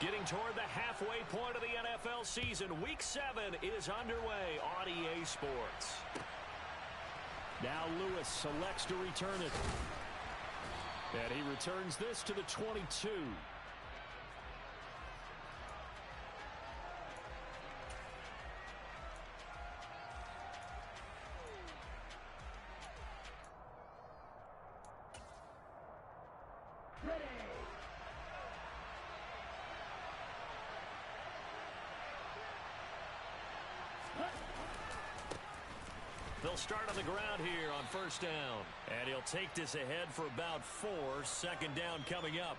Getting toward the halfway point of the NFL season. Week 7 is underway on EA Sports. Now Lewis selects to return it. And he returns this to the 22. They'll start on the ground here on first down. And he'll take this ahead for about 4. Second down coming up.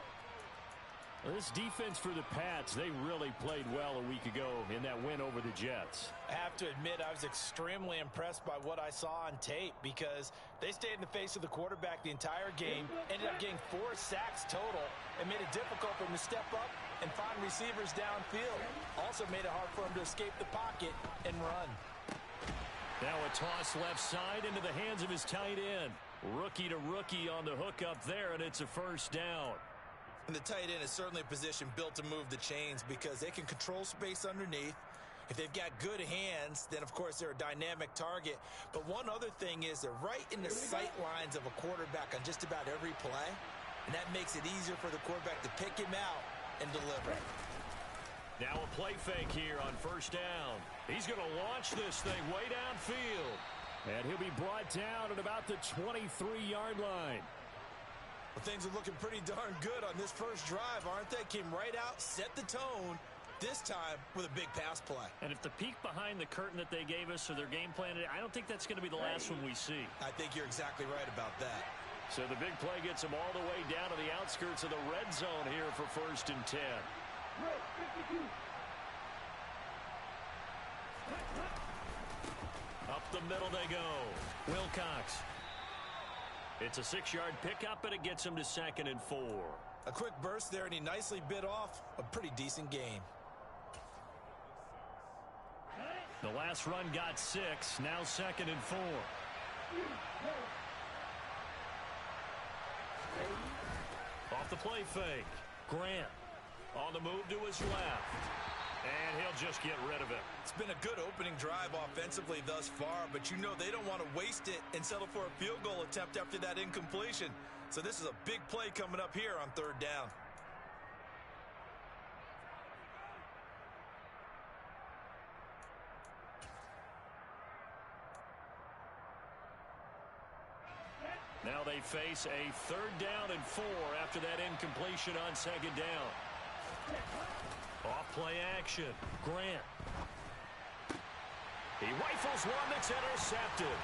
Well, this defense for the Pats, they really played well a week ago in that win over the Jets. I have to admit, I was extremely impressed by what I saw on tape because they stayed in the face of the quarterback the entire game, ended up getting 4 sacks total, and made it difficult for him to step up and find receivers downfield. Also made it hard for him to escape the pocket and run. Now a toss left side into the hands of his tight end. Rookie to rookie on the hookup there, and it's a first down. And the tight end is certainly a position built to move the chains because they can control space underneath. If they've got good hands, then, of course, they're a dynamic target. But one other thing is they're right in the sight lines of a quarterback on just about every play, and that makes it easier for the quarterback to pick him out and deliver. Now a play fake here on first down. He's going to launch this thing way downfield. And he'll be brought down at about the 23-yard line. Well, things are looking pretty darn good on this first drive, aren't they? Came right out, set the tone, this time with a big pass play. And if the peek behind the curtain that they gave us or their game plan, I don't think that's going to be the last one we see. I think you're exactly right about that. So the big play gets them all the way down to the outskirts of the red zone here for first and 10. Up the middle they go. Wilcox. It's a 6-yard pickup, and it gets him to 2nd and 4. A quick burst there, and he nicely bit off a pretty decent gain. The last run got 6. Now 2nd and 4. Off the play fake. Grant on the move to his left. And he'll just get rid of it. It's been a good opening drive offensively thus far, but you know they don't want to waste it and settle for a field goal attempt after that incompletion. So this is a big play coming up here on 3rd down. Now they face a 3rd down and 4 after that incompletion on 2nd down. Off play action. Grant. He rifles one that's intercepted.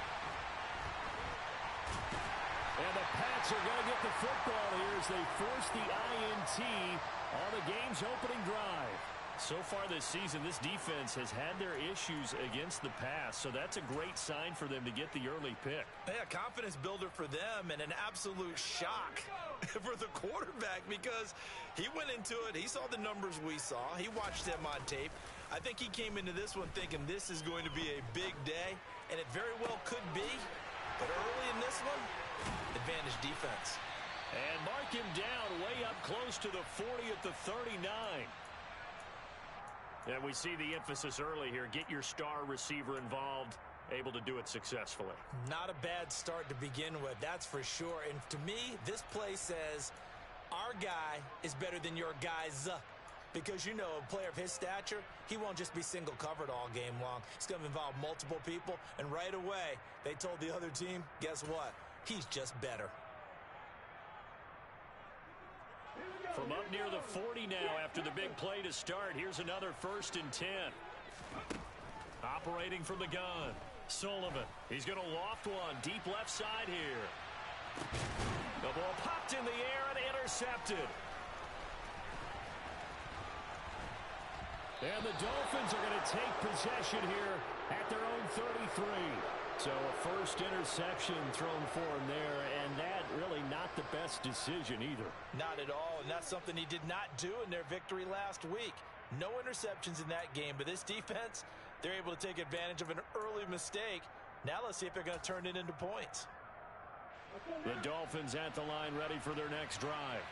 And the Pats are going to get the football here as they force the INT on the game's opening drive. So far this season, this defense has had their issues against the pass, so that's a great sign for them to get the early pick. Yeah, confidence builder for them and an absolute shock for the quarterback because he went into it. He saw the numbers we saw. He watched them on tape. I think he came into this one thinking this is going to be a big day, and it very well could be. But early in this one, advantage defense. And mark him down way up close to the 40 at the 39. And we see the emphasis early here. Get your star receiver involved, able to do it successfully. Not a bad start to begin with, that's for sure. And to me, this play says our guy is better than your guys. Because, you know, a player of his stature, he won't just be single covered all game long. It's going to involve multiple people. And right away, they told the other team, guess what? He's just better. From up near the 40 now after the big play to start. Here's another 1st and 10. Operating from the gun. Sullivan. He's going to loft one deep left side here. The ball popped in the air and intercepted. And the Dolphins are going to take possession here at their own 33. So a first interception thrown for him there, and that really not the best decision either. Not at all, and that's something he did not do in their victory last week. No interceptions in that game, but this defense, they're able to take advantage of an early mistake. Now let's see if they're going to turn it into points. The Dolphins at the line ready for their next drive.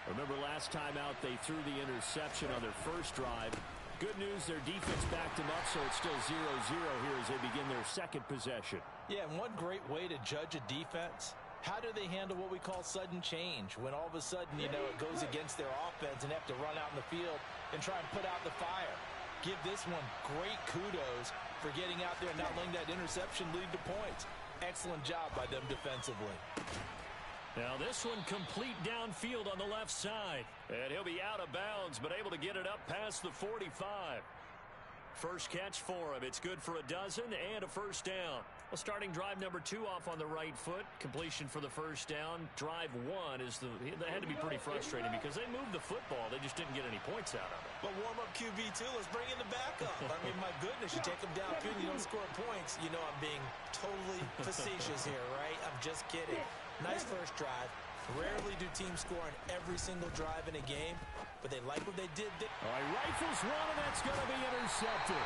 Remember last time out, they threw the interception on their first drive. Good news, their defense backed them up, so it's still 0-0 here as they begin their second possession. Yeah, and one great way to judge a defense, how do they handle what we call sudden change? When all of a sudden, you know, it goes against their offense and they have to run out in the field and try and put out the fire. Give this one great kudos for getting out there and not letting that interception lead to points. Excellent job by them defensively. Now this one complete downfield on the left side. And he'll be out of bounds, but able to get it up past the 45. First catch for him. It's good for a dozen and a first down. Well, starting drive number 2 off on the right foot. Completion for the first down. Drive 1 is that had to be pretty frustrating because they moved the football. They just didn't get any points out of it. But warm up QB2. Let's bring in the backup. I mean, my goodness, you take them downfield, you don't score points. You know I'm being totally facetious here, right? I'm just kidding. Nice first drive. Rarely do teams score on every single drive in a game, but they like what they did. All right, rifles one, and that's going to be intercepted.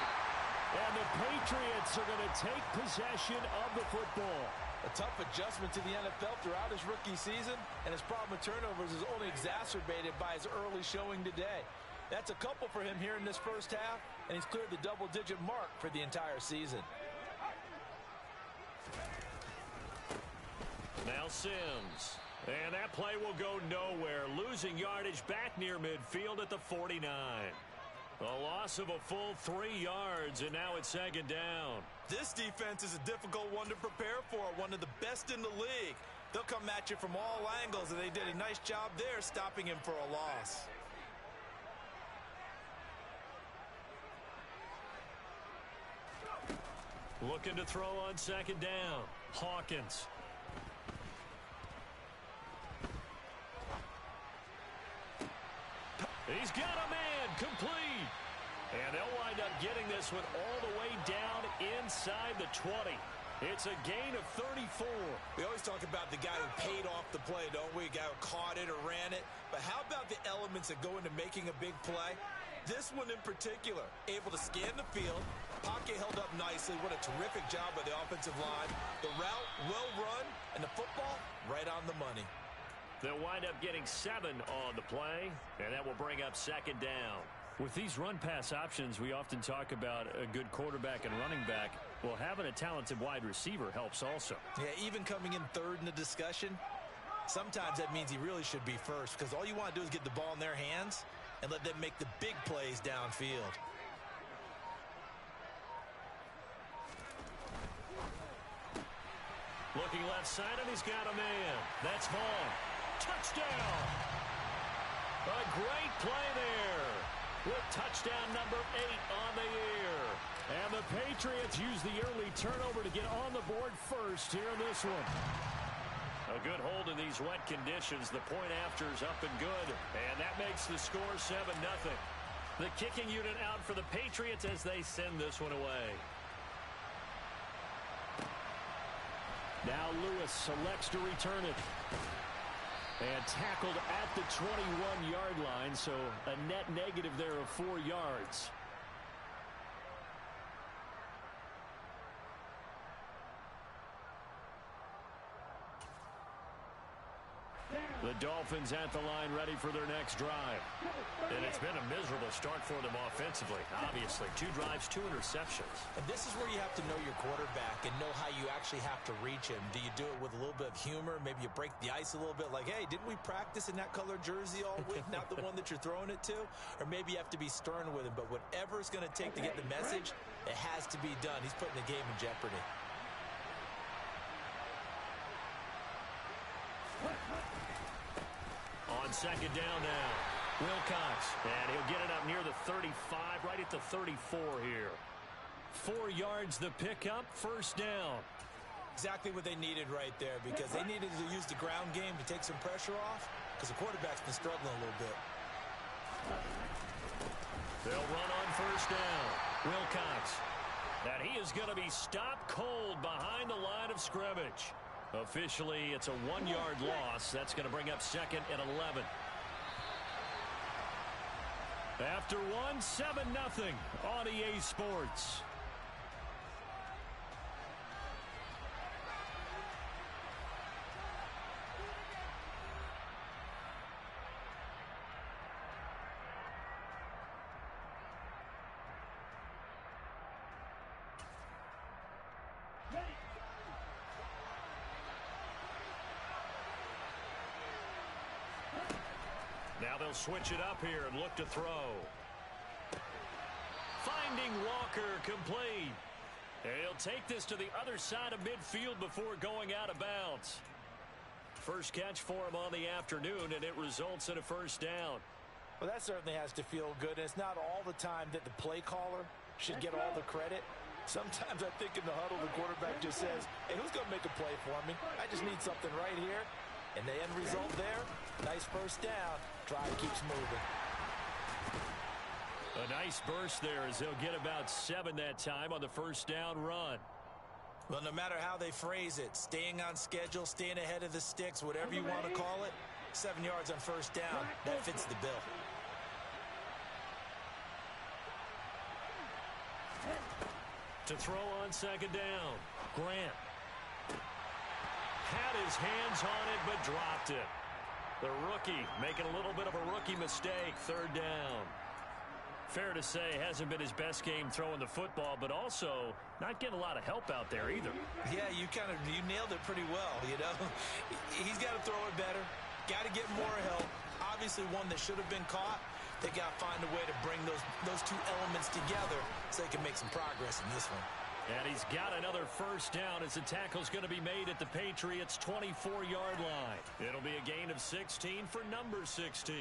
And the Patriots are going to take possession of the football. A tough adjustment to the NFL throughout his rookie season, and his problem with turnovers is only exacerbated by his early showing today. That's a couple for him here in this first half, and he's cleared the double-digit mark for the entire season. Now Sims. And that play will go nowhere. Losing yardage back near midfield at the 49. A loss of a full 3 yards, and now it's second down. This defense is a difficult one to prepare for, one of the best in the league. They'll come at you from all angles, and they did a nice job there stopping him for a loss. Looking to throw on second down. Hawkins. He's got a man, complete. And they'll wind up getting this one all the way down inside the 20. It's a gain of 34. We always talk about the guy who paid off the play, don't we? A guy who caught it or ran it. But how about the elements that go into making a big play? This one in particular, able to scan the field. Pocket held up nicely. What a terrific job by the offensive line. The route well run, and the football right on the money. They'll wind up getting 7 on the play, and that will bring up second down. With these run-pass options, we often talk about a good quarterback and running back. Well, having a talented wide receiver helps also. Yeah, even coming in third in the discussion, sometimes that means he really should be first because all you want to do is get the ball in their hands and let them make the big plays downfield. Looking left side, and he's got a man. That's Vaughn. Touchdown! A great play there with touchdown number 8 on the year. And the Patriots use the early turnover to get on the board first here in this one. A good hold in these wet conditions. The point after is up and good. And that makes the score 7-0. The kicking unit out for the Patriots as they send this one away. Now Lewis selects to return it. And tackled at the 21-yard line, so a net negative there of 4 yards. The Dolphins at the line ready for their next drive. And it's been a miserable start for them offensively. Obviously, 2 drives, 2 interceptions. And this is where you have to know your quarterback and know how you actually have to reach him. Do you do it with a little bit of humor? Maybe you break the ice a little bit like, hey, didn't we practice in that color jersey all week? Not the one that you're throwing it to? Or maybe you have to be stern with him. But whatever it's going to take to get the message, it has to be done. He's putting the game in jeopardy. On second down now, Wilcox, and he'll get it up near the 35, right at the 34 here. 4 yards the pickup, first down. Exactly what they needed right there because they needed to use the ground game to take some pressure off because the quarterback's been struggling a little bit. They'll run on first down. Wilcox, and he is going to be stopped cold behind the line of scrimmage. Officially, it's a 1-yard loss. That's going to bring up second and 11. After 7-0 on EA Sports. Now they'll switch it up here and look to throw. Finding Walker, complete. He'll take this to the other side of midfield before going out of bounds. First catch for him on the afternoon, and it results in a first down. Well, that certainly has to feel good. And it's not all the time that the play caller should get all the credit. Sometimes I think in the huddle, the quarterback just says, hey, who's going to make a play for me? I just need something right here. And the end result there, nice first down. Drive keeps moving. A nice burst there as they'll get about 7 that time on the first down run. Well, no matter how they phrase it, staying on schedule, staying ahead of the sticks, whatever you want to call it, 7 yards on first down, that fits the bill. To throw on second down, Grant had his hands on it but dropped it. The rookie making a little bit of a rookie mistake, third down. Fair to say, hasn't been his best game throwing the football, but also not getting a lot of help out there either. Yeah, you nailed it pretty well, you know. He's got to throw it better, got to get more help. Obviously one that should have been caught. They got to find a way to bring those two elements together so they can make some progress in this one. And he's got another first down as the tackle's going to be made at the Patriots' 24-yard line. It'll be a gain of 16 for number 16.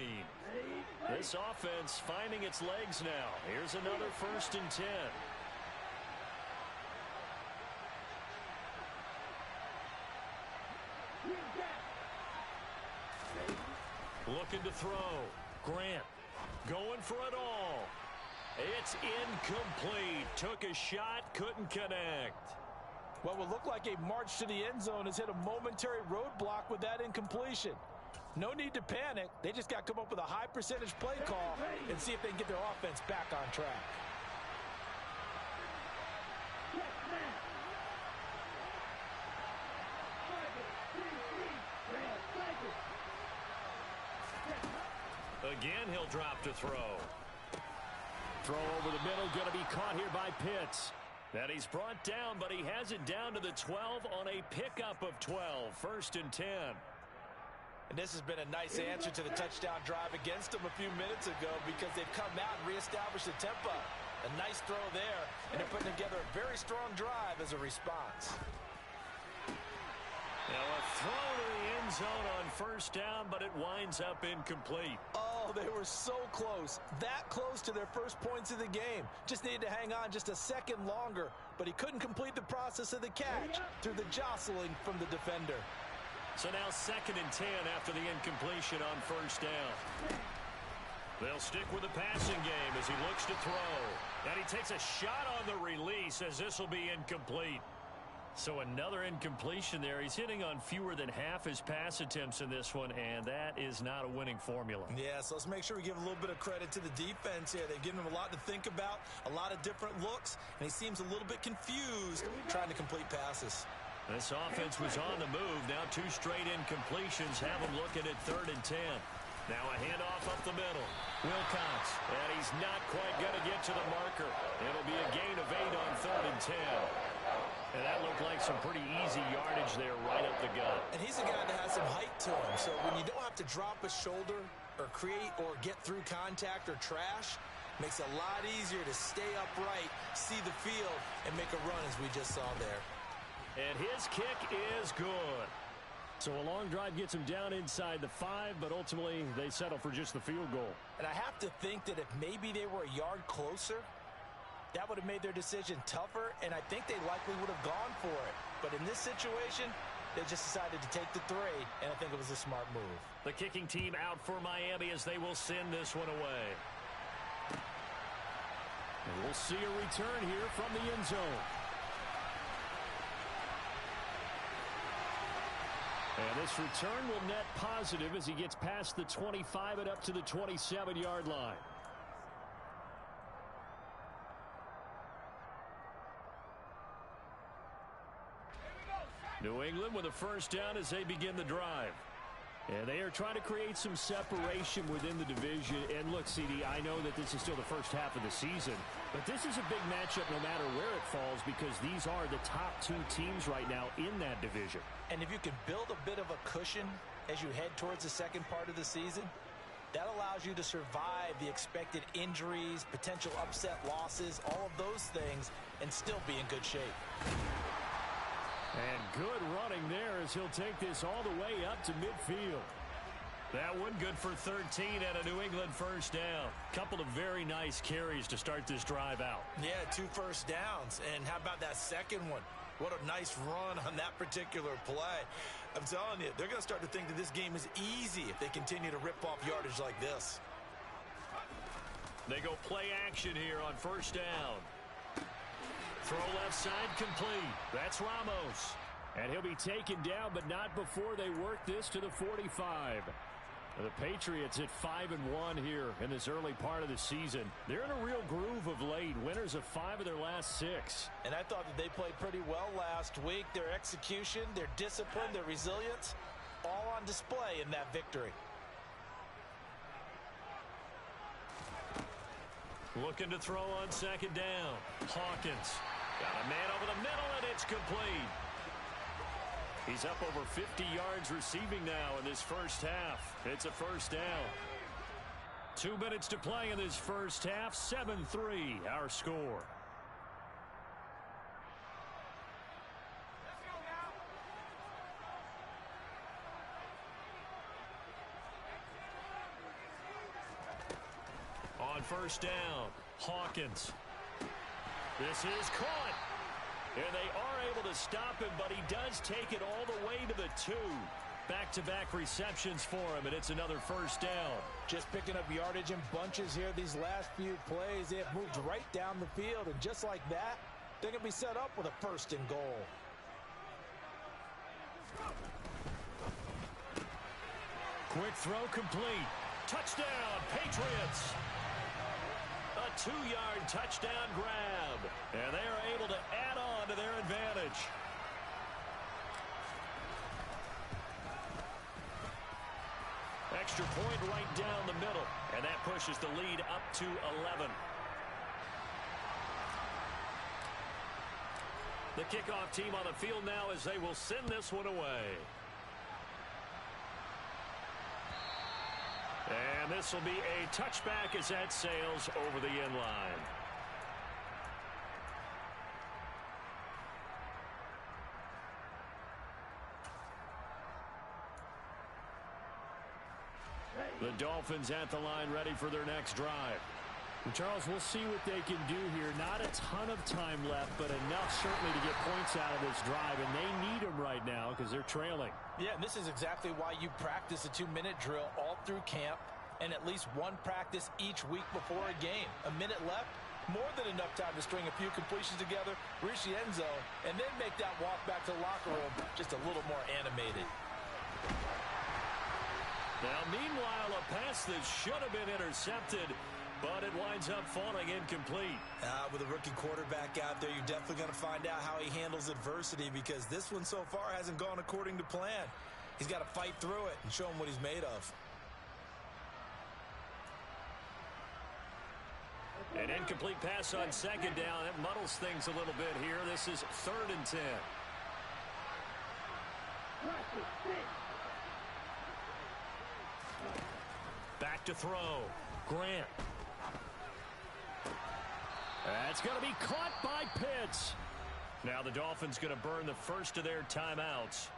This offense finding its legs now. Here's another 1st and 10. Looking to throw. Grant going for it all. It's incomplete. Took a shot, couldn't connect. What would look like a march to the end zone has hit a momentary roadblock with that incompletion. No need to panic. They just got to come up with a high percentage play call and see if they can get their offense back on track. Again, he'll drop to throw. Throw over the middle, going to be caught here by Pitts. That he's brought down, but he has it down to the 12 on a pickup of 12. 1st and 10. And this has been a nice answer to the touchdown drive against them a few minutes ago because they've come out and reestablished the tempo. A nice throw there, and they're putting together a very strong drive as a response. Now a throw to the end zone on first down, but it winds up incomplete. Oh, they were so close. That close to their first points of the game. Just needed to hang on just a second longer, but he couldn't complete the process of the catch through the jostling from the defender. So now 2nd and 10 after the incompletion on first down. They'll stick with the passing game as he looks to throw. And he takes a shot on the release as this will be incomplete. So another incompletion there. He's hitting on fewer than half his pass attempts in this one, and that is not a winning formula. Yeah, so let's make sure we give a little bit of credit to the defense here. They've given him a lot to think about, a lot of different looks, and he seems a little bit confused trying to complete passes. This offense was on the move. Now 2 straight incompletions have him looking at 3rd and 10. Now a handoff up the middle. Wilcox, and he's not quite going to get to the marker. It'll be a gain of 8 on 3rd and 10. And that looked like some pretty easy yardage there right up the gut. And he's a guy that has some height to him. So when you don't have to drop a shoulder or create or get through contact or trash, makes it a lot easier to stay upright, see the field, and make a run as we just saw there. And his kick is good. So a long drive gets him down inside the 5, but ultimately they settle for just the field goal. And I have to think that if maybe they were a yard closer, that would have made their decision tougher, and I think they likely would have gone for it. But in this situation, they just decided to take the 3, and I think it was a smart move. The kicking team out for Miami as they will send this one away. And we'll see a return here from the end zone. And this return will net positive as he gets past the 25 and up to the 27-yard line. New England with a first down as they begin the drive. And they are trying to create some separation within the division. And look, CD, I know that this is still the first half of the season, but this is a big matchup no matter where it falls because these are the top 2 teams right now in that division. And if you can build a bit of a cushion as you head towards the second part of the season, That allows you to survive the expected injuries, potential upset losses, all of those things, and still be in good shape. And good running there as he'll take this all the way up to midfield. That one good for 13 and a New England first down. Couple of very nice carries to start this drive out. Yeah, 2 first downs. And how about that second one? What a nice run on that particular play. I'm telling you, they're going to start to think that this game is easy if they continue to rip off yardage like this. They go play action here on first down. Throw left side complete. That's Ramos. And he'll be taken down, but not before they work this to the 45. The Patriots at 5-1 here in this early part of the season. They're in a real groove of late. Winners of 5 of their last 6. And I thought that they played pretty well last week. Their execution, their discipline, their resilience, all on display in that victory. Looking to throw on second down. Hawkins got a man over the middle, and it's complete. He's up over 50 yards receiving now in this first half. It's a first down. 2 minutes to play in this first half. 7-3 our score. On first down, Hawkins. This is caught. And they are able to stop him, but he does take it all the way to the 2. Back-to-back receptions for him, and it's another first down. Just picking up yardage in bunches here these last few plays. They have moved right down the field, and just like that, they're going to be set up with a first and goal. Quick throw complete. Touchdown, Patriots. A 2-yard touchdown grab. And they are able to add on to their advantage. Extra point right down the middle. And that pushes the lead up to 11. The kickoff team on the field now as they will send this one away. And this will be a touchback as that sails over the end line. The Dolphins at the line ready for their next drive. And Charles, we'll see what they can do here. Not a ton of time left, but enough certainly to get points out of this drive, and they need them right now because they're trailing. Yeah, and this is exactly why you practice a 2-minute drill all through camp and at least one practice each week before a game. A minute left, more than enough time to string a few completions together, reach the end zone, and then make that walk back to the locker room just a little more animated. Now, meanwhile, a pass that should have been intercepted, but it winds up falling incomplete. With a rookie quarterback out there, you're definitely going to find out how he handles adversity because this one so far hasn't gone according to plan. He's got to fight through it and show him what he's made of. An incomplete pass on second down. That muddles things a little bit here. This is 3rd and 10. Back to throw. Grant. That's going to be caught by Pitts. Now the Dolphins going to burn the first of their timeouts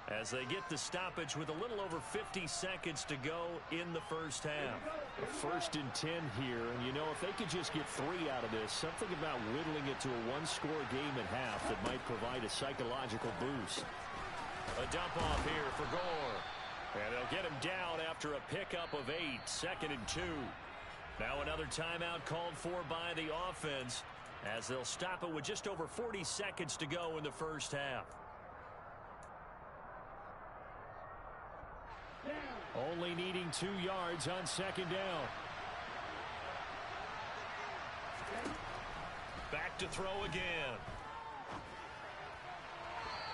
as they get the stoppage with a little over 50 seconds to go in the first half. 1st and 10 here, and you know, if they could just get 3 out of this, something about whittling it to a 1-score game at half that might provide a psychological boost. A dump off here for Gore. And they'll get him down after a pickup of 8, 2nd and 2. Now another timeout called for by the offense as they'll stop it with just over 40 seconds to go in the first half. Only needing 2 yards on second down. Back to throw again.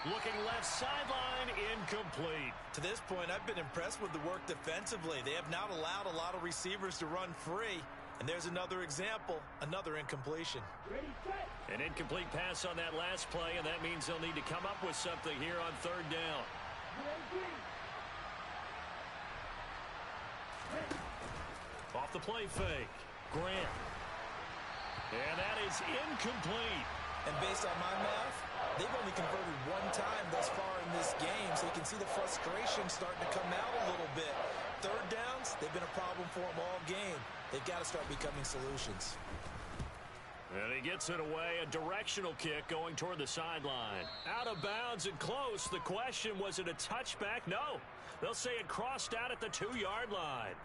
Looking left sideline, incomplete. To this point, I've been impressed with the work defensively. They have not allowed a lot of receivers to run free. And there's another example, another incompletion. An incomplete pass on that last play, and that means they'll need to come up with something here on 3rd down. the play fake. Grant. And that is incomplete. And based on my math, they've only converted one time thus far in this game, so you can see the frustration starting to come out a little bit. Third downs, they've been a problem for them all game. They've got to start becoming solutions. And he gets it away, a directional kick going toward the sideline. Out of bounds and close. The question, was it a touchback? No. They'll say it crossed out at the 2-yard line.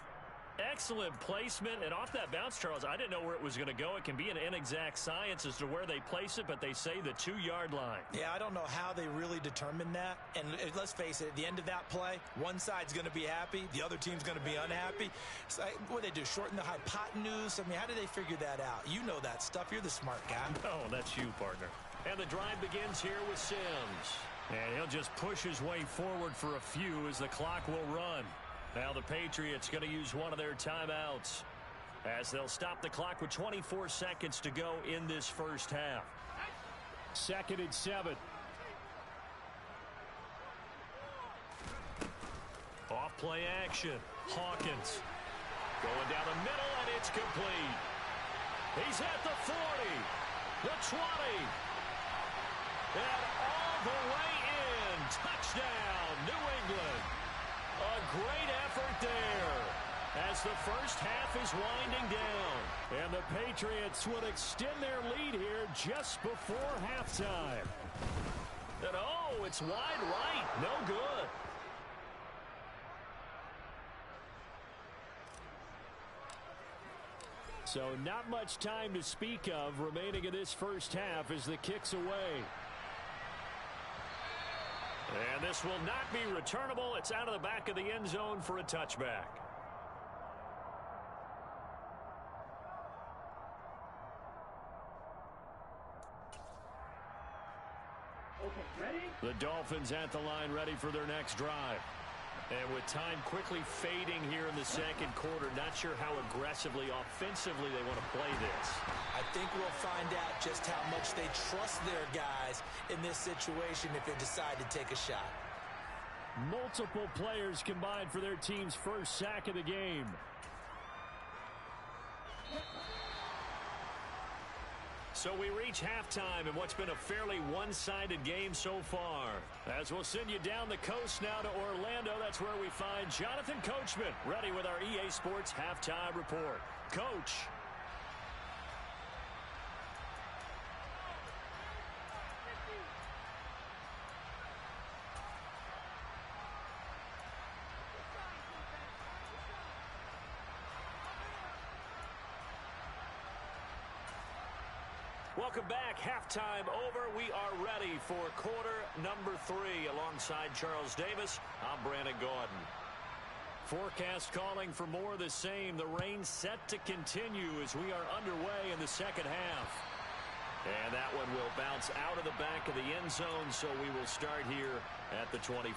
Excellent placement, and off that bounce, Charles, I didn't know where it was going to go. It can be an inexact science as to where they place it, but they say the 2-yard line. Yeah, I don't know how they really determined that. And let's face it, at the end of that play, one side's going to be happy, the other team's going to be unhappy. So what do they do, shorten the hypotenuse? I mean, how do they figure that out? You know that stuff. You're the smart guy. Oh, that's you, partner. And the drive begins here with Sims. And he'll just push his way forward for a few as the clock will run. Now the Patriots going to use one of their timeouts as they'll stop the clock with 24 seconds to go in this first half. 2nd and 7. Off play action. Hawkins going down the middle, and it's complete. He's at the 40, the 20, and all the way in. Touchdown, New England. A great effort there as the first half is winding down. And the Patriots will extend their lead here just before halftime. And oh, it's wide right. No good. So not much time to speak of remaining in this first half as the kick's away. And this will not be returnable. It's out of the back of the end zone for a touchback. Okay, ready? The Dolphins at the line, ready for their next drive. And with time quickly fading here in the second quarter, not sure how aggressively, offensively they want to play this. I think we'll find out just how much they trust their guys in this situation if they decide to take a shot. Multiple players combined for their team's first sack of the game. So we reach halftime in what's been a fairly one-sided game so far. As we'll send you down the coast now to Orlando, that's where we find Jonathan Coachman, ready with our EA Sports Halftime Report. Coach. Welcome back. Halftime over. We are ready for quarter number 3. Alongside Charles Davis, I'm Brandon Gaudin. Forecast calling for more of the same. The rain set to continue as we are underway in the second half. And that one will bounce out of the back of the end zone, so we will start here at the 25.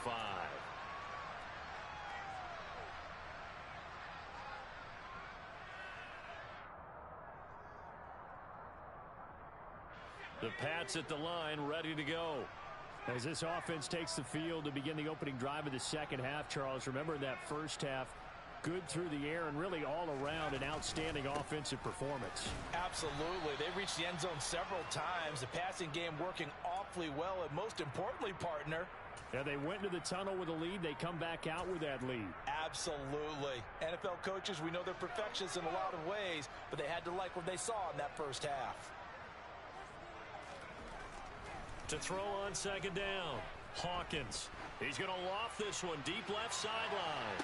The Pats at the line, ready to go. As this offense takes the field to begin the opening drive of the second half, Charles, remember that first half, good through the air and really all around an outstanding offensive performance. Absolutely. They reached the end zone several times. The passing game working awfully well, and most importantly, partner, yeah, they went into the tunnel with a lead. They come back out with that lead. Absolutely. NFL coaches, we know they're perfectionists in a lot of ways, but they had to like what they saw in that first half. To throw on second down, Hawkins. He's going to loft this one deep left sideline.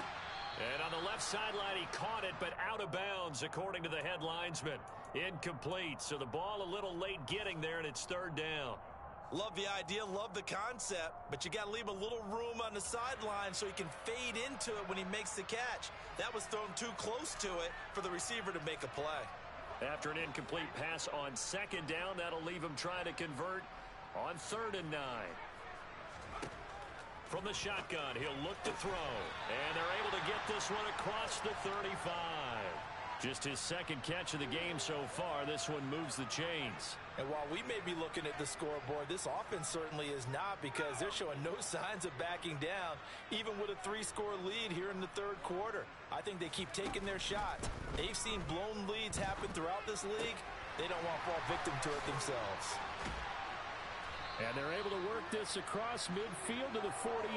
And on the left sideline, he caught it, but out of bounds, according to the head linesman. Incomplete, so the ball a little late getting there, and it's third down. Love the idea, love the concept, but you got to leave a little room on the sideline so he can fade into it when he makes the catch. That was thrown too close to it for the receiver to make a play. After an incomplete pass on second down, that'll leave him trying to convert on 3rd and 9. From the shotgun, he'll look to throw. And they're able to get this one across the 35. Just his second catch of the game so far. This one moves the chains. And while we may be looking at the scoreboard, this offense certainly is not, because they're showing no signs of backing down, even with a 3-score lead here in the third quarter. I think they keep taking their shots. They've seen blown leads happen throughout this league. They don't want to fall victim to it themselves. And they're able to work this across midfield to the 48.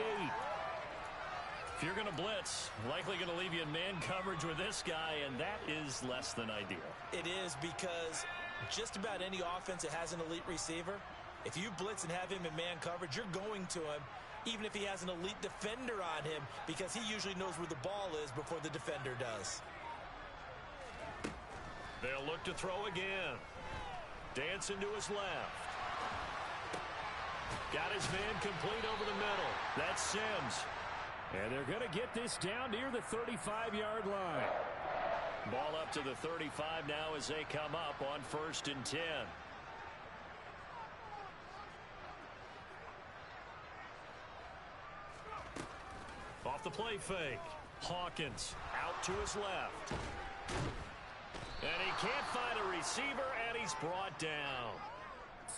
If you're going to blitz, likely going to leave you in man coverage with this guy, and that is less than ideal. It is, because just about any offense that has an elite receiver, if you blitz and have him in man coverage, you're going to him, even if he has an elite defender on him, because he usually knows where the ball is before the defender does. They'll look to throw again. Dancing to his left. Got his man complete over the middle. That's Sims. And they're going to get this down near the 35-yard line. Ball up to the 35 now as they come up on 1st and 10. Off the play fake. Hawkins out to his left. And he can't find a receiver, and he's brought down.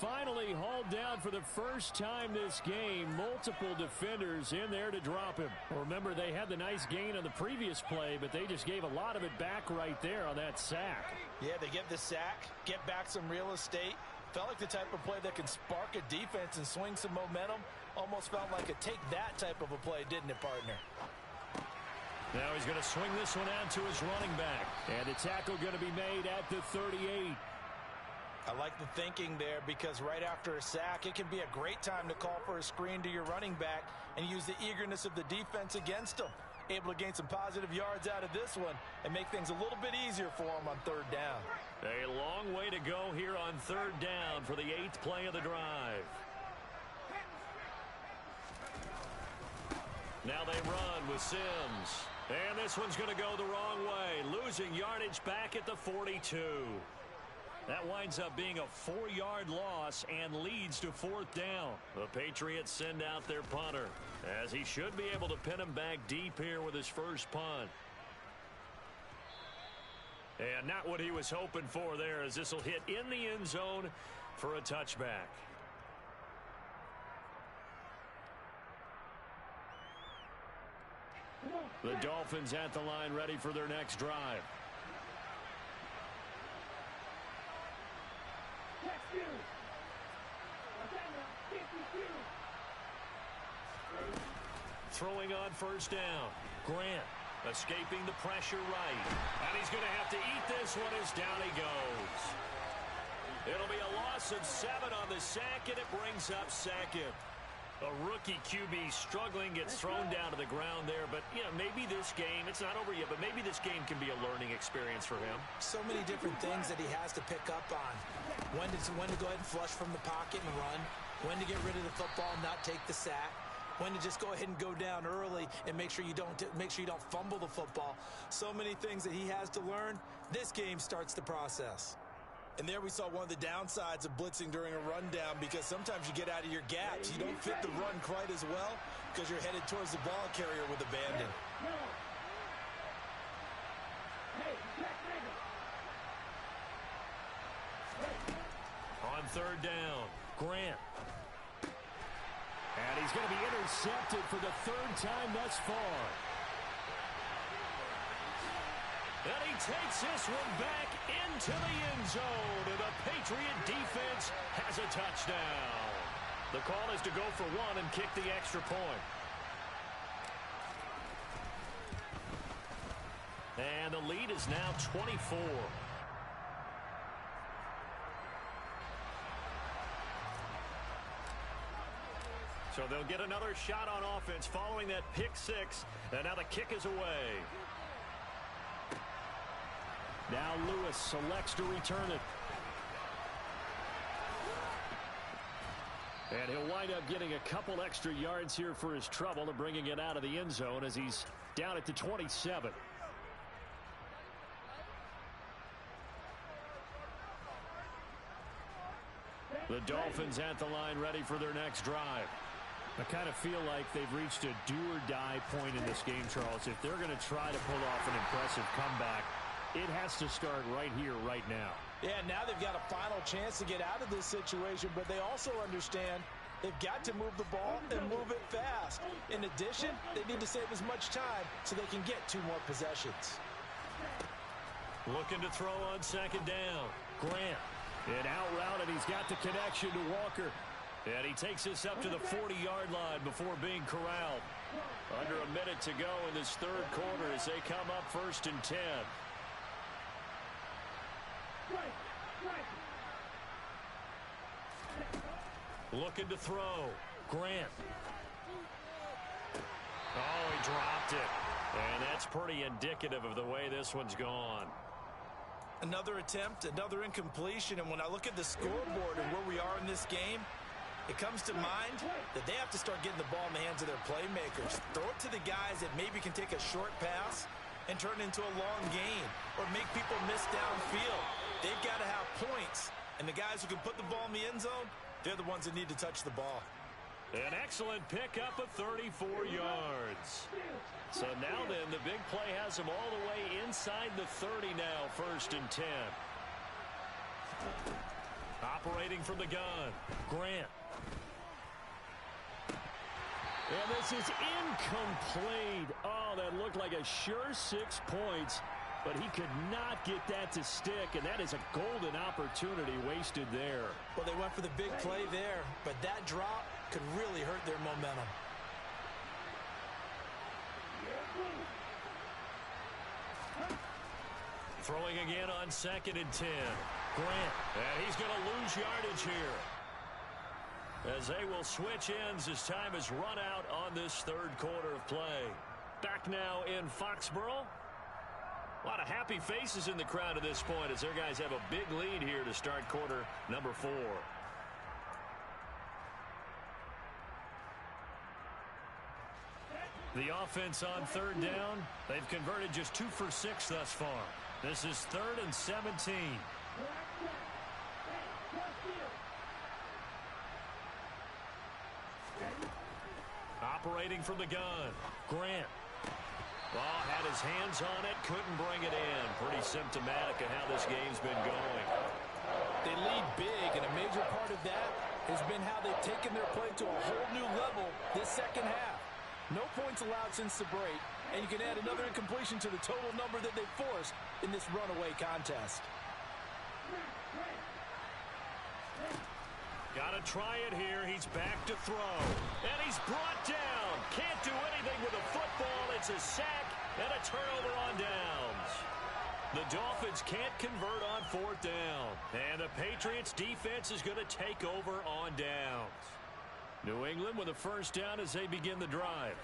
Finally hauled down for the first time this game. Multiple defenders in there to drop him. Remember, they had the nice gain on the previous play, but they just gave a lot of it back right there on that sack. Yeah, they get the sack, get back some real estate. Felt like the type of play that can spark a defense and swing some momentum. Almost felt like a take that type of a play, didn't it, partner? Now he's going to swing this one out to his running back. And the tackle going to be made at the 38. I like the thinking there, because right after a sack, it can be a great time to call for a screen to your running back and use the eagerness of the defense against him. Able to gain some positive yards out of this one and make things a little bit easier for him on 3rd down. A long way to go here on 3rd down for the 8th play of the drive. Now they run with Sims. And this one's going to go the wrong way. Losing yardage back at the 42. That winds up being a 4-yard loss and leads to 4th down. The Patriots send out their punter, as he should be able to pin him back deep here with his first punt. And not what he was hoping for there, as this will hit in the end zone for a touchback. The Dolphins at the line, ready for their next drive. Throwing on 1st down. Grant escaping the pressure right. And he's going to have to eat this one as down he goes. It'll be a loss of 7 on the sack, and it brings up 2nd. A rookie QB struggling, gets thrown down to the ground there. But, you know, maybe this game, it's not over yet, but maybe this game can be a learning experience for him. So many different things that he has to pick up on. When to go ahead and flush from the pocket and run. When to get rid of the football and not take the sack. When to just go ahead and go down early and make sure you don't fumble the football. So many things that he has to learn. This game starts the process. And there we saw one of the downsides of blitzing during a rundown, because sometimes you get out of your gaps. You don't fit the run quite as well because you're headed towards the ball carrier with abandon. On 3rd down, Grant. And he's going to be intercepted for the 3rd time thus far. And he takes this one back into the end zone. And the Patriot defense has a touchdown. The call is to go for 1 and kick the extra point. And the lead is now 24. So they'll get another shot on offense following that pick 6. And now the kick is away. Now Lewis selects to return it. And he'll wind up getting a couple extra yards here for his trouble and bringing it out of the end zone as he's down at the 27. The Dolphins at the line, ready for their next drive. I kind of feel like they've reached a do-or-die point in this game, Charles. If they're going to try to pull off an impressive comeback, It has to start right here, right now. Yeah, now they've got a final chance to get out of this situation, but they also understand they've got to move the ball and move it fast. In addition, they need to save as much time so they can get 2 more possessions. Looking to throw on second down. Grant. An out route, and he's got the connection to Walker. And he takes this up to the 40-yard line before being corralled. Under a minute to go in this third quarter as they come up 1st and 10. Looking to throw. Grant. Oh, he dropped it. And that's pretty indicative of the way this one's gone. Another attempt, another incompletion, and when I look at the scoreboard and where we are in this game, it comes to mind that they have to start getting the ball in the hands of their playmakers. Throw it to the guys that maybe can take a short pass and turn it into a long gain or make people miss downfield. They've got to have points, and the guys who can put the ball in the end zone, they're the ones that need to touch the ball. An excellent pickup of 34 yards. So now then, the big play has them all the way inside the 30 now, 1st and 10. Operating from the gun, Grant. And this is incomplete. Oh, that looked like a sure 6 points, but he could not get that to stick, and that is a golden opportunity wasted there. Well, they went for the big play there, but that drop could really hurt their momentum. Throwing again on 2nd and 10. Grant, and he's going to lose yardage here. As they will switch ends as time has run out on this third quarter of play. Back now in Foxborough. A lot of happy faces in the crowd at this point as their guys have a big lead here to start quarter number 4. The offense on 3rd down, they've converted just 2 for 6 thus far. This is 3rd and 17. Operating from the gun, Grant. Ball had his hands on it, couldn't bring it in. Pretty symptomatic of how this game's been going. They lead big, and a major part of that has been how they've taken their play to a whole new level this second half. No points allowed since the break, and you can add another incompletion to the total number that they forced in this runaway contest. Got to try it here. He's back to throw. And he's brought down. Can't do anything with a football. It's a sack and a turnover on downs. The Dolphins can't convert on 4th down. And the Patriots defense is going to take over on downs. New England with a 1st down as they begin the drive.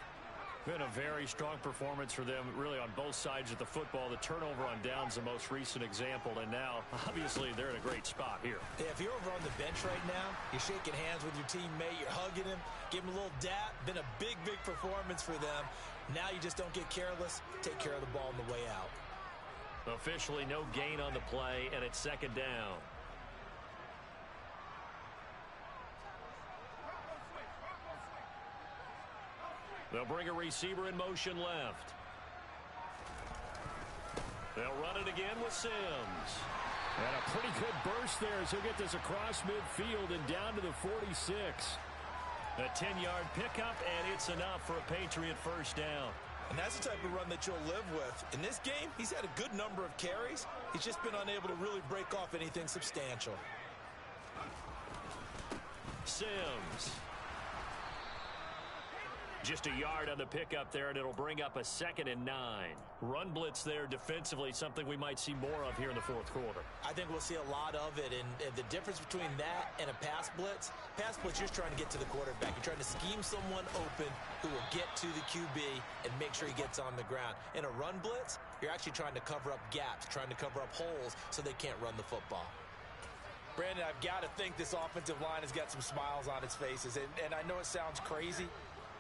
Been a very strong performance for them, really, on both sides of the football. The turnover on downs, the most recent example, and now, obviously, they're in a great spot here. Yeah, if you're over on the bench right now, you're shaking hands with your teammate, you're hugging him, give him a little dap. Been a big, big performance for them. Now you just don't get careless. Take care of the ball on the way out. Officially no gain on the play, and it's 2nd down. They'll bring a receiver in motion left. They'll run it again with Sims. And a pretty good burst there as he'll get this across midfield and down to the 46. A 10-yard pickup, and it's enough for a Patriot 1st down. And that's the type of run that you'll live with. In this game, he's had a good number of carries. He's just been unable to really break off anything substantial. Sims. Just a yard on the pickup there, and it'll bring up a 2nd and 9. Run blitz there defensively, something we might see more of here in the 4th quarter. I think we'll see a lot of it, and the difference between that and a pass blitz, you're just trying to get to the quarterback. You're trying to scheme someone open who will get to the QB and make sure he gets on the ground. In a run blitz, you're actually trying to cover up gaps, trying to cover up holes so they can't run the football. Brandon, I've got to think this offensive line has got some smiles on its faces, and I know it sounds crazy,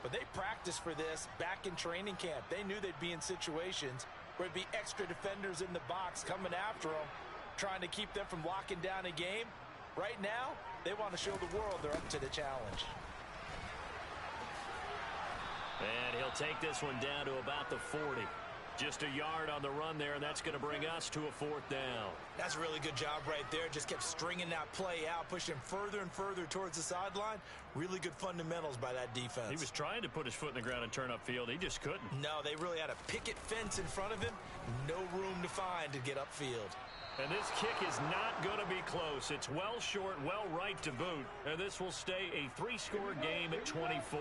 but they practiced for this back in training camp. They knew they'd be in situations where it'd be extra defenders in the box coming after them, trying to keep them from locking down a game. Right now, they want to show the world they're up to the challenge. And he'll take this one down to about the 40. Just a yard on the run there, and that's going to bring us to a 4th down. That's a really good job right there. Just kept stringing that play out, pushing further and further towards the sideline. Really good fundamentals by that defense. He was trying to put his foot in the ground and turn upfield. He just couldn't. No, they really had a picket fence in front of him. No room to find to get upfield. And this kick is not going to be close. It's well short, well right to boot. And this will stay a 3-score game at 24.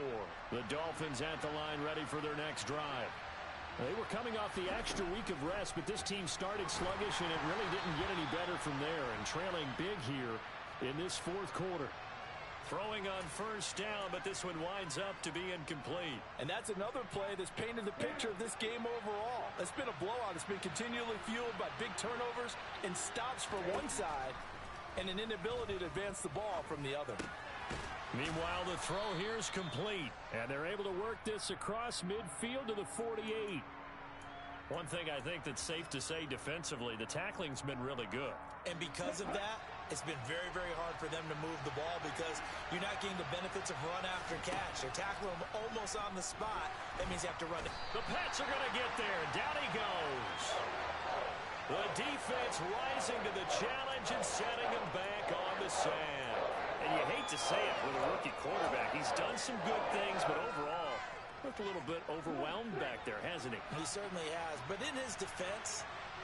The Dolphins at the line ready for their next drive. They were coming off the extra week of rest, but this team started sluggish, and it really didn't get any better from there, and trailing big here in this 4th quarter. Throwing on 1st down, but this one winds up to be incomplete. And that's another play that's painted the picture of this game overall. It's been a blowout. It's been continually fueled by big turnovers and stops for one side and an inability to advance the ball from the other. Meanwhile, the throw here is complete, and they're able to work this across midfield to the 48. One thing I think that's safe to say defensively, the tackling's been really good. And because of that, it's been very, very hard for them to move the ball because you're not getting the benefits of run after catch. They're tackling them almost on the spot. That means you have to run it. The Pats are going to get there. Down he goes. The defense rising to the challenge and setting him back on the sand. And you hate to say it with a rookie quarterback. He's done some good things, but overall, looked a little bit overwhelmed back there, hasn't he? He certainly has. But in his defense,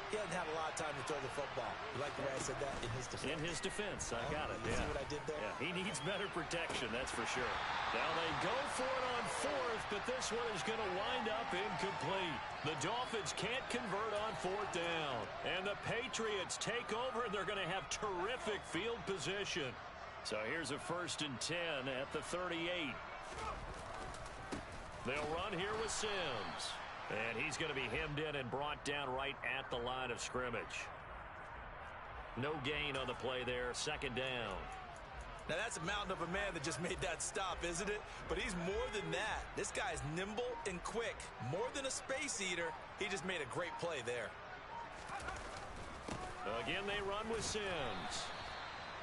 he hasn't had a lot of time to throw the football. You like the way I said that? In his defense. In his defense. I got it. You see what I did there? Yeah, he needs better protection, that's for sure. Now they go for it on 4th, but this one is going to wind up incomplete. The Dolphins can't convert on 4th down. And the Patriots take over, and they're going to have terrific field position. So here's a 1st and 10 at the 38. They'll run here with Sims. And he's going to be hemmed in and brought down right at the line of scrimmage. No gain on the play there. 2nd down. Now that's a mountain of a man that just made that stop, isn't it? But he's more than that. This guy's nimble and quick. More than a space eater. He just made a great play there. Again, they run with Sims.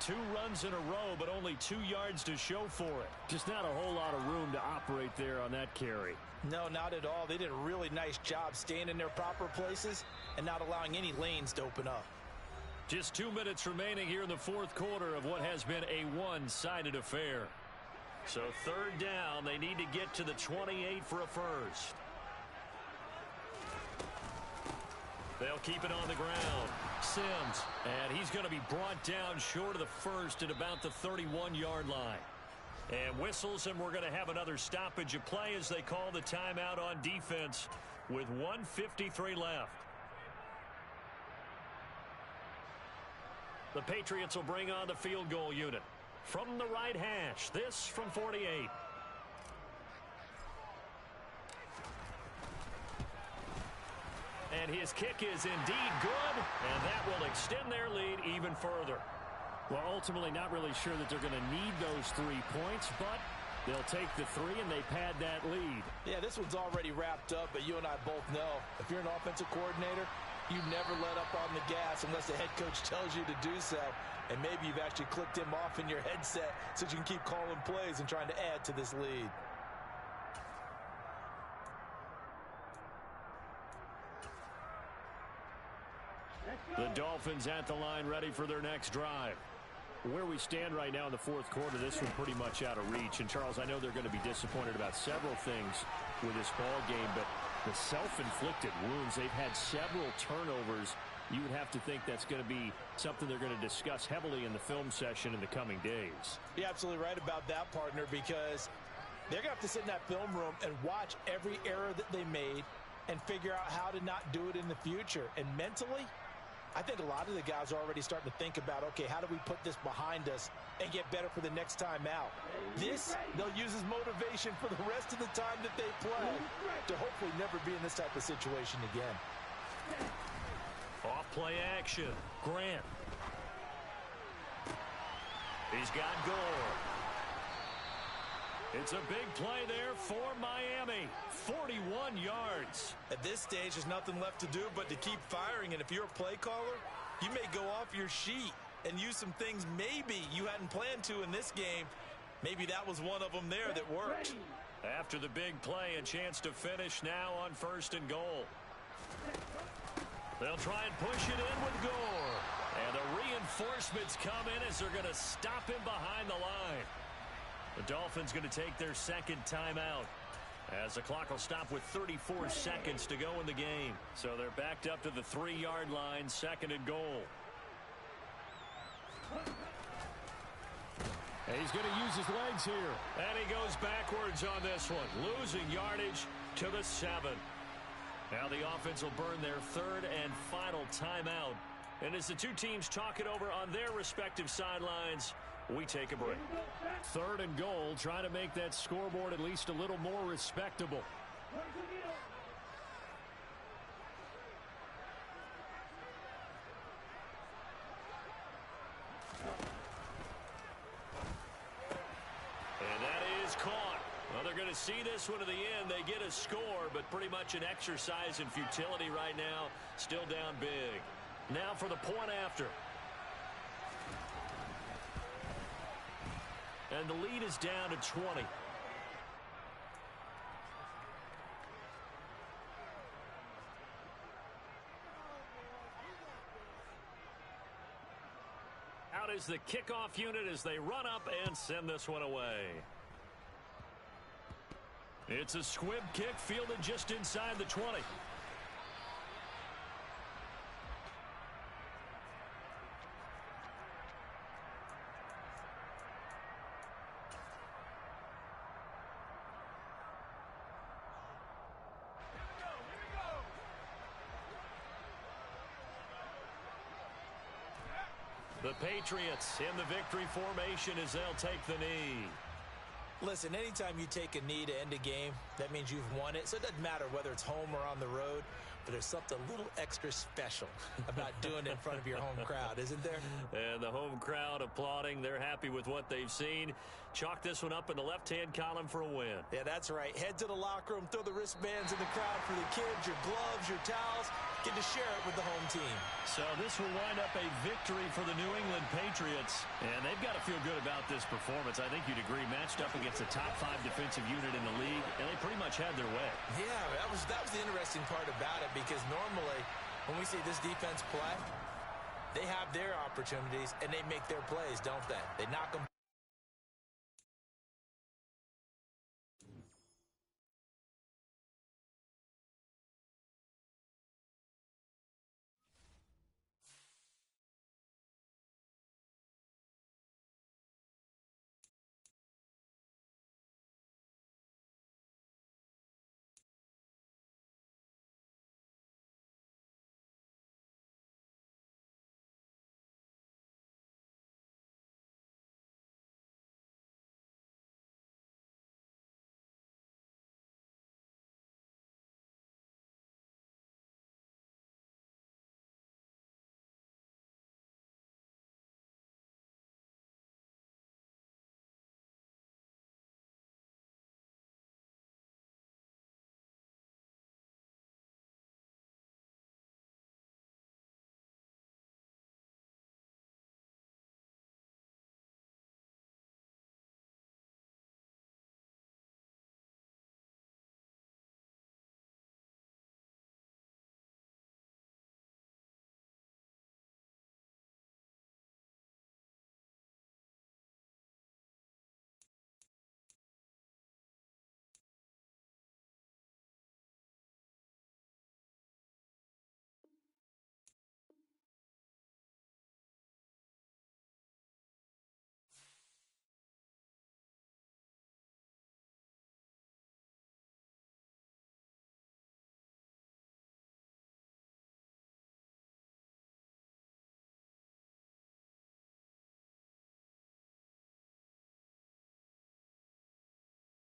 2 runs in a row, but only 2 yards to show for it. Just not a whole lot of room to operate there on that carry. No, not at all. They did a really nice job staying in their proper places and not allowing any lanes to open up. Just 2 minutes remaining here in the 4th quarter of what has been a one-sided affair. So 3rd down, they need to get to the 28 for a 1st. They'll keep it on the ground. Sims, and he's going to be brought down short of the 1st at about the 31-yard line. And whistles, and we're going to have another stoppage of play as they call the timeout on defense with 1:53 left. The Patriots will bring on the field goal unit. From the right hash, this from 48. And his kick is indeed good, and that will extend their lead even further. Well, ultimately not really sure that they're going to need those 3 points, but they'll take the 3 and they pad that lead. Yeah, this one's already wrapped up, but you and I both know if you're an offensive coordinator, you never let up on the gas unless the head coach tells you to do so. And maybe you've actually clicked him off in your headset so you can keep calling plays and trying to add to this lead. The Dolphins at the line ready for their next drive. Where we stand right now in the 4th quarter, this one pretty much out of reach. And, Charles, I know they're going to be disappointed about several things with this ball game, but the self-inflicted wounds, they've had several turnovers. You would have to think that's going to be something they're going to discuss heavily in the film session in the coming days. You're absolutely right about that, partner, because they're going to have to sit in that film room and watch every error that they made and figure out how to not do it in the future. And mentally, I think a lot of the guys are already starting to think about, okay, how do we put this behind us and get better for the next time out? This, they'll use as motivation for the rest of the time that they play to hopefully never be in this type of situation again. Off play action. Grant. He's got Gore. It's a big play there for Miami. 41 yards. At this stage, there's nothing left to do but to keep firing. And if you're a play caller, you may go off your sheet and use some things maybe you hadn't planned to in this game. Maybe that was one of them there that worked. After the big play, a chance to finish now on 1st and goal. They'll try and push it in with Gore. And the reinforcements come in as they're going to stop him behind the line. The Dolphins going to take their second timeout, as the clock will stop with 34 seconds to go in the game. So they're backed up to the 3-yard line, second and goal. And he's going to use his legs here. And he goes backwards on this one, losing yardage to the 7. Now the offense will burn their third and final timeout. And as the two teams talk it over on their respective sidelines, we take a break. Third and goal, trying to make that scoreboard at least a little more respectable. And that is caught. Well, they're going to see this one to the end. They get a score, but pretty much an exercise in futility right now. Still down big. Now for the point after. And the lead is down to 20. Out is the kickoff unit as they run up and send this one away. It's a squib kick fielded just inside the 20. The Patriots in the victory formation as they'll take the knee. Listen, anytime you take a knee to end a game, that means you've won it. So it doesn't matter whether it's home or on the road, but there's something a little extra special about doing it in front of your home crowd, isn't there? And the home crowd applauding. They're happy with what they've seen. Chalk this one up in the left-hand column for a win. Yeah, that's right. Head to the locker room, throw the wristbands in the crowd for the kids, your gloves, your towels. Get to share it with the home team. So this will wind up a victory for the New England Patriots. And they've got to feel good about this performance. I think you'd agree, matched up against a top 5 defensive unit in the league, and they pretty much had their way. Yeah, that was the interesting part about it, because normally when we see this defense play, they have their opportunities and they make their plays, don't they? They knock them